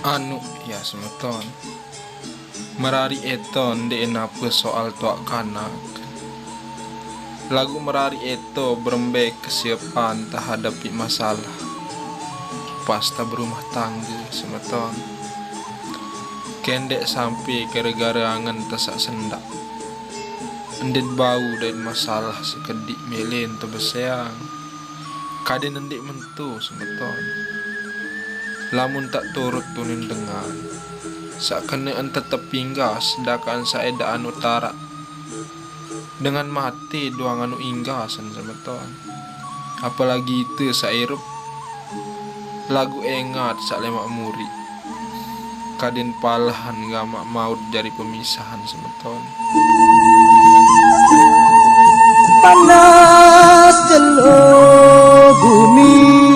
Anu ya semeton merari eton de enapa soal tuak kanak. Lagu merari eto berembek kesiapan tak hadapi masalah pasta berumah tangga semeton. Kendek sampai gara-gara angan tesak sendak. Endit bau dan masalah sekedik melen tebeseang. Kaden endik mentu semeton. Lamun tak turut tunin dengan sak kenaan tetep pinggas dakan saedaan utara dengan mati doang anu inggasan semeton. Apalagi itu sairup lagu engat sak lemak muri kaden palahan gamak maut dari pemisahan semeton. Panas jelo bumi